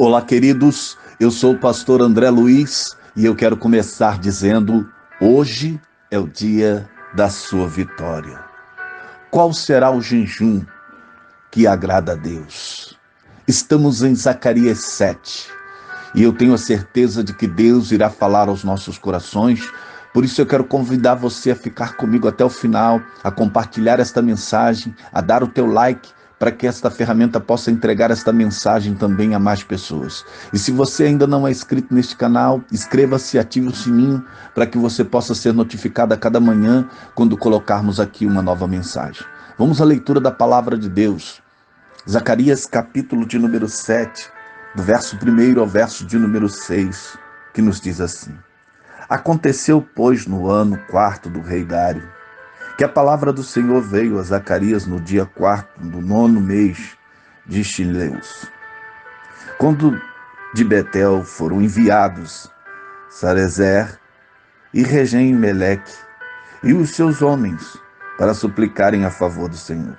Olá, queridos. Eu sou o pastor André Luiz e eu quero começar dizendo: hoje é o dia da sua vitória. Qual será o jejum que agrada a Deus? Estamos em Zacarias 7 e eu tenho a certeza de que Deus irá falar aos nossos corações. Por isso eu quero convidar você a ficar comigo até o final, a compartilhar esta mensagem, a dar o teu like, para que esta ferramenta possa entregar esta mensagem também a mais pessoas. E se você ainda não é inscrito neste canal, inscreva-se e ative o sininho para que você possa ser notificado a cada manhã quando colocarmos aqui uma nova mensagem. Vamos à leitura da palavra de Deus. Zacarias capítulo de número 7, do verso 1 ao verso de número 6, que nos diz assim: Aconteceu, pois, no ano 4º do rei Dário, que a palavra do Senhor veio a Zacarias no dia 4º do 9º mês de Xileus. Quando de Betel foram enviados Sarezer e Regem-Meleque e os seus homens para suplicarem a favor do Senhor.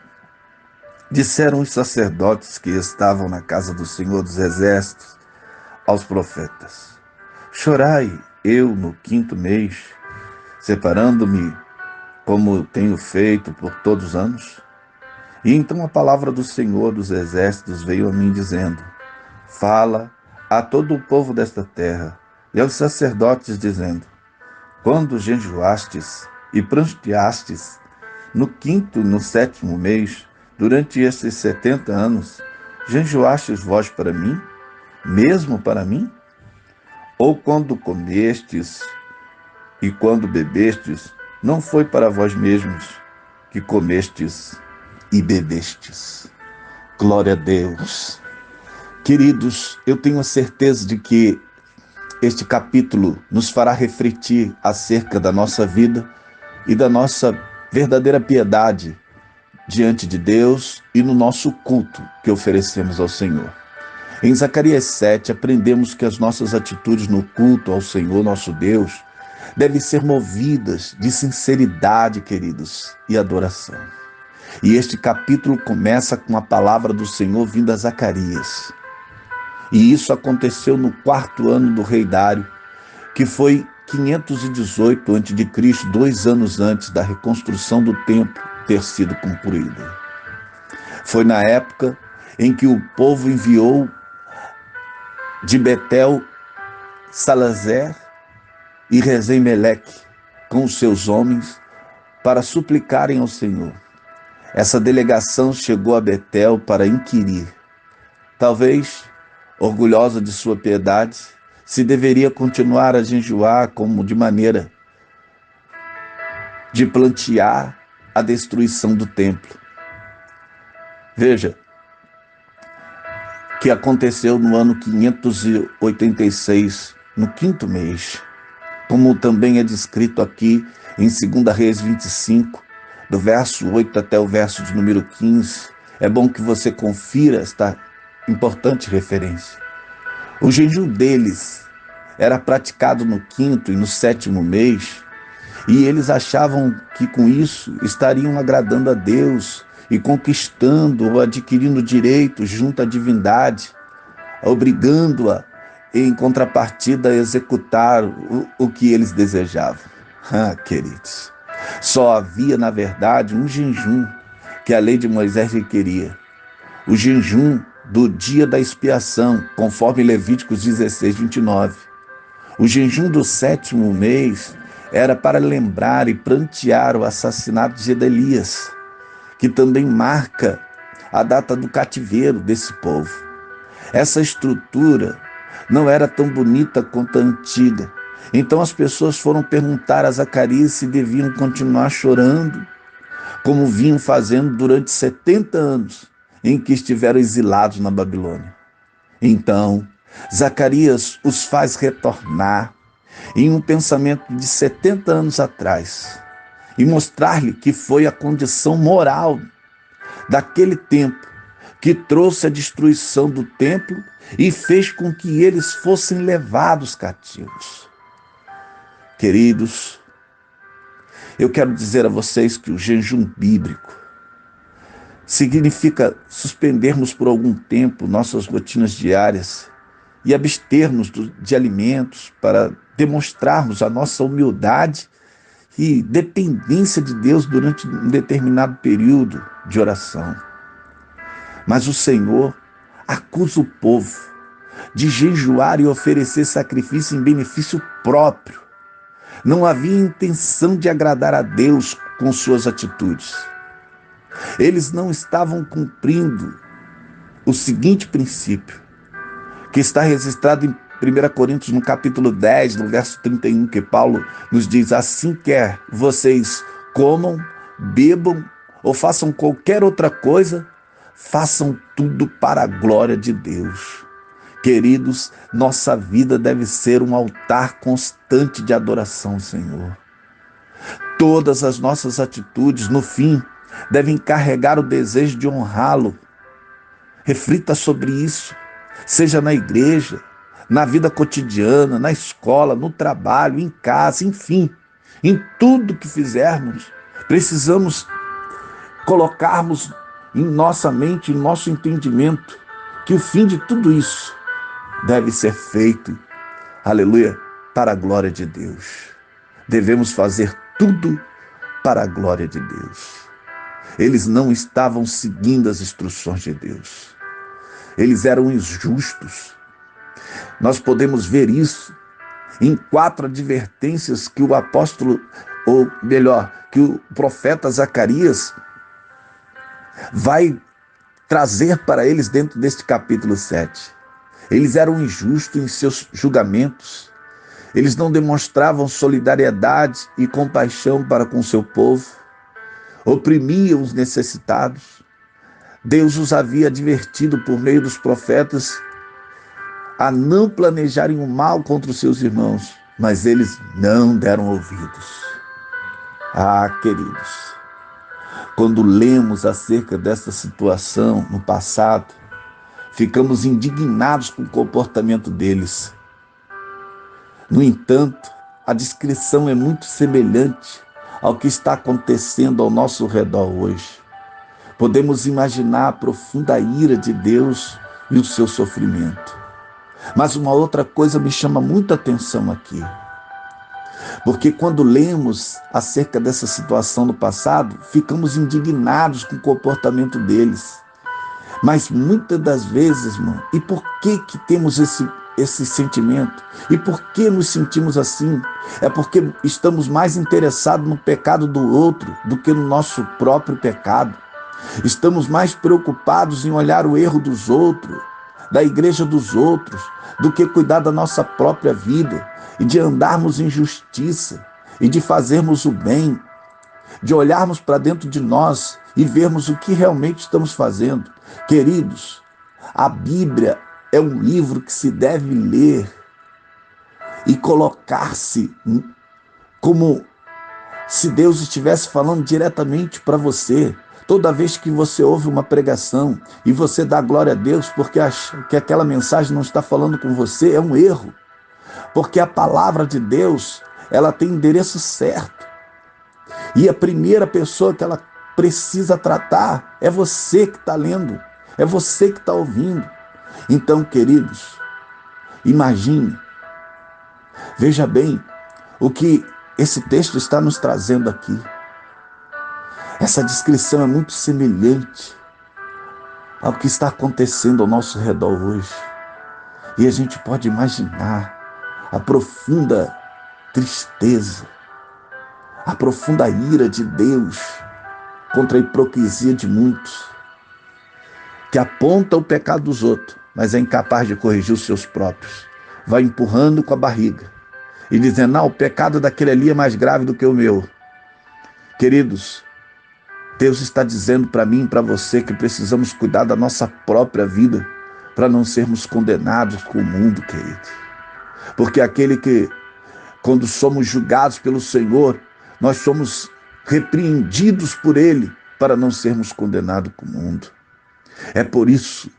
Disseram os sacerdotes que estavam na casa do Senhor dos Exércitos aos profetas: Chorai eu no 5º mês, separando-me como tenho feito por todos os anos? E então a palavra do Senhor dos Exércitos veio a mim dizendo: Fala a todo o povo desta terra e aos sacerdotes dizendo: Quando jejuastes e pranteastes no 5º e no 7º mês, durante estes 70 anos, jejuastes vós para mim, mesmo para mim? Ou quando comestes e quando bebestes, não foi para vós mesmos que comestes e bebestes? Glória a Deus. Queridos, eu tenho a certeza de que este capítulo nos fará refletir acerca da nossa vida e da nossa verdadeira piedade diante de Deus e no nosso culto que oferecemos ao Senhor. Em Zacarias 7, aprendemos que as nossas atitudes no culto ao Senhor, nosso Deus, devem ser movidas de sinceridade, queridos, e adoração. E este capítulo começa com a palavra do Senhor vinda a Zacarias. E isso aconteceu no 4º ano do rei Dário, que foi 518 a.C., 2 anos antes da reconstrução do templo ter sido concluída. Foi na época em que o povo enviou de Betel Sarezer e Regem-Meleque com os seus homens para suplicarem ao Senhor. Essa delegação chegou a Betel para inquirir, talvez orgulhosa de sua piedade, se deveria continuar a jejuar como de maneira de plantear a destruição do templo. Veja que aconteceu no ano 586, no 5º mês, como também é descrito aqui em 2 Reis 25, do verso 8 até o verso de número 15. É bom que você confira esta importante referência. O jejum deles era praticado no 5º e no 7º mês, e eles achavam que com isso estariam agradando a Deus e conquistando ou adquirindo direitos junto à divindade, obrigando-a em contrapartida a executar o que eles desejavam. Queridos, só havia na verdade um jejum que a lei de Moisés requeria: o jejum do dia da expiação, conforme Levíticos 16, 29. O jejum do 7º mês era para lembrar e prantear o assassinato de Gedalias, que também marca a data do cativeiro desse povo. Essa estrutura não era tão bonita quanto a antiga. Então as pessoas foram perguntar a Zacarias se deviam continuar chorando, como vinham fazendo durante 70 anos em que estiveram exilados na Babilônia. Então, Zacarias os faz retornar em um pensamento de 70 anos atrás e mostrar-lhe que foi a condição moral daquele tempo que trouxe a destruição do templo e fez com que eles fossem levados cativos. Queridos, eu quero dizer a vocês que o jejum bíblico significa suspendermos por algum tempo nossas rotinas diárias e abster-nos de alimentos para demonstrarmos a nossa humildade e dependência de Deus durante um determinado período de oração. Mas o Senhor acusa o povo de jejuar e oferecer sacrifício em benefício próprio. Não havia intenção de agradar a Deus com suas atitudes. Eles não estavam cumprindo o seguinte princípio, que está registrado em 1 Coríntios, no capítulo 10, no verso 31, que Paulo nos diz: assim quer vocês comam, bebam ou façam qualquer outra coisa, façam tudo para a glória de Deus. Queridos, nossa vida deve ser um altar constante de adoração ao Senhor. Todas as nossas atitudes, no fim, devem carregar o desejo de honrá-lo. Reflita sobre isso, seja na igreja, na vida cotidiana, na escola, no trabalho, em casa, enfim, em tudo que fizermos, precisamos colocarmos em nossa mente, em nosso entendimento, que o fim de tudo isso deve ser feito, aleluia, para a glória de Deus. Devemos fazer tudo para a glória de Deus. Eles não estavam seguindo as instruções de Deus. Eles eram injustos. Nós podemos ver isso em 4 advertências que o apóstolo, ou melhor, que o profeta Zacarias vai trazer para eles dentro deste capítulo 7. Eles eram injustos em seus julgamentos. Eles não demonstravam solidariedade e compaixão para com seu povo. Oprimiam os necessitados. Deus os havia advertido por meio dos profetas a não planejarem o mal contra os seus irmãos, mas eles não deram ouvidos. Ah, queridos, quando lemos acerca dessa situação no passado, ficamos indignados com o comportamento deles. No entanto, a descrição é muito semelhante ao que está acontecendo ao nosso redor hoje. Podemos imaginar a profunda ira de Deus e o seu sofrimento. Mas uma outra coisa me chama muita atenção aqui. Porque quando lemos acerca dessa situação no passado, ficamos indignados com o comportamento deles. Mas muitas das vezes, irmão, e por que temos esse sentimento? E por que nos sentimos assim? É porque estamos mais interessados no pecado do outro do que no nosso próprio pecado. Estamos mais preocupados em olhar o erro dos outros, da igreja dos outros, do que cuidar da nossa própria vida e de andarmos em justiça e de fazermos o bem, de olharmos para dentro de nós e vermos o que realmente estamos fazendo. Queridos, a Bíblia é um livro que se deve ler e colocar-se como se Deus estivesse falando diretamente para você. Toda vez que você ouve uma pregação e você dá glória a Deus porque acha que aquela mensagem não está falando com você, é um erro. Porque a palavra de Deus, ela tem endereço certo. E a primeira pessoa que ela precisa tratar é você que está lendo, é você que está ouvindo. Então, queridos, imagine, veja bem o que esse texto está nos trazendo aqui. Essa descrição é muito semelhante ao que está acontecendo ao nosso redor hoje. E a gente pode imaginar a profunda tristeza, a profunda ira de Deus contra a hipocrisia de muitos, que aponta o pecado dos outros, mas é incapaz de corrigir os seus próprios. Vai empurrando com a barriga e dizendo: não, o pecado daquele ali é mais grave do que o meu. Queridos, Deus está dizendo para mim e para você que precisamos cuidar da nossa própria vida para não sermos condenados com o mundo, querido. Porque aquele que, quando somos julgados pelo Senhor, nós somos repreendidos por Ele para não sermos condenados com o mundo. É por isso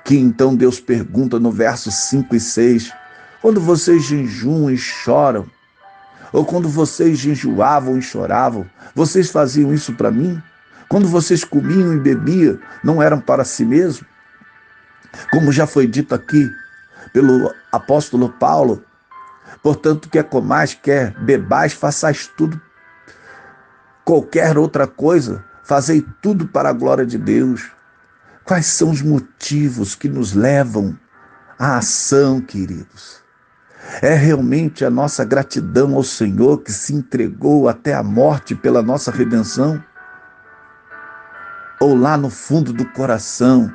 que então Deus pergunta no versos 5 e 6, quando vocês jejuam e choram, ou quando vocês jejuavam e choravam, vocês faziam isso para mim? Quando vocês comiam e bebiam, não eram para si mesmo? Como já foi dito aqui, pelo apóstolo Paulo: portanto, quer comais, quer bebais, façais tudo, qualquer outra coisa, fazei tudo para a glória de Deus. Quais são os motivos que nos levam à ação, queridos? É realmente a nossa gratidão ao Senhor que se entregou até a morte pela nossa redenção? Ou lá no fundo do coração,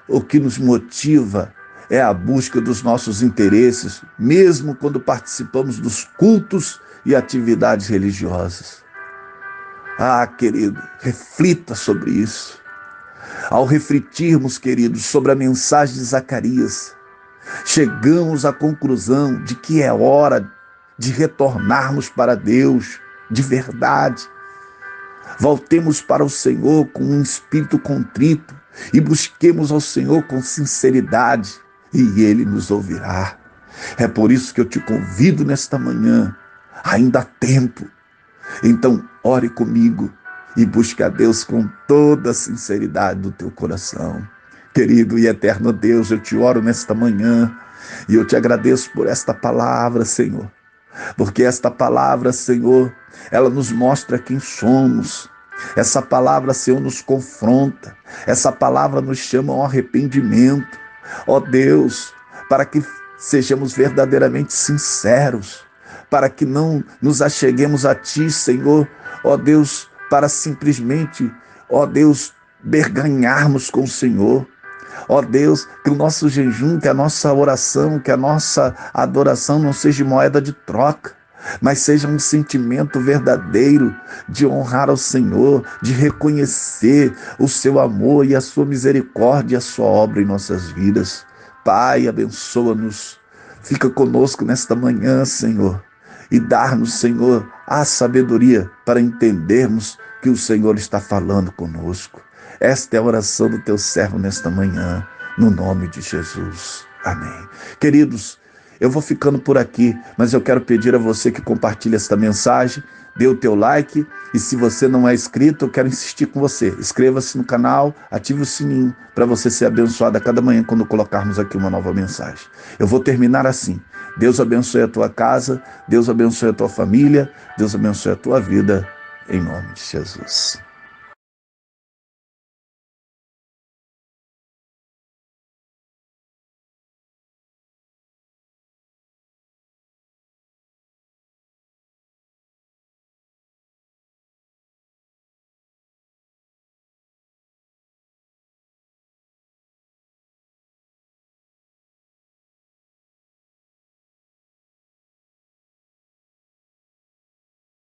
o que nos motiva é a busca dos nossos interesses, mesmo quando participamos dos cultos e atividades religiosas? Ah, querido, reflita sobre isso. Ao refletirmos, queridos, sobre a mensagem de Zacarias, chegamos à conclusão de que é hora de retornarmos para Deus de verdade. Voltemos para o Senhor com um espírito contrito e busquemos ao Senhor com sinceridade, e Ele nos ouvirá. É por isso que eu te convido nesta manhã, ainda há tempo. Então, ore comigo e busque a Deus com toda a sinceridade do teu coração. Querido e eterno Deus, eu te oro nesta manhã e eu te agradeço por esta palavra, Senhor. Porque esta palavra, Senhor, ela nos mostra quem somos. Essa palavra, Senhor, nos confronta. Essa palavra nos chama ao arrependimento. Ó Deus, para que sejamos verdadeiramente sinceros, para que não nos acheguemos a Ti, Senhor, ó Deus, para simplesmente, ó Deus, berganharmos com o Senhor. Ó Deus, que o nosso jejum, que a nossa oração, que a nossa adoração não seja moeda de troca, mas seja um sentimento verdadeiro de honrar ao Senhor, de reconhecer o seu amor e a sua misericórdia e a sua obra em nossas vidas. Pai, abençoa-nos, fica conosco nesta manhã, Senhor, e dar-nos, Senhor, a sabedoria para entendermos que o Senhor está falando conosco. Esta é a oração do teu servo nesta manhã, no nome de Jesus. Amém. Queridos, eu vou ficando por aqui, mas eu quero pedir a você que compartilhe esta mensagem, dê o teu like, e se você não é inscrito, eu quero insistir com você. Inscreva-se no canal, ative o sininho para você ser abençoado a cada manhã quando colocarmos aqui uma nova mensagem. Eu vou terminar assim. Deus abençoe a tua casa, Deus abençoe a tua família, Deus abençoe a tua vida, em nome de Jesus.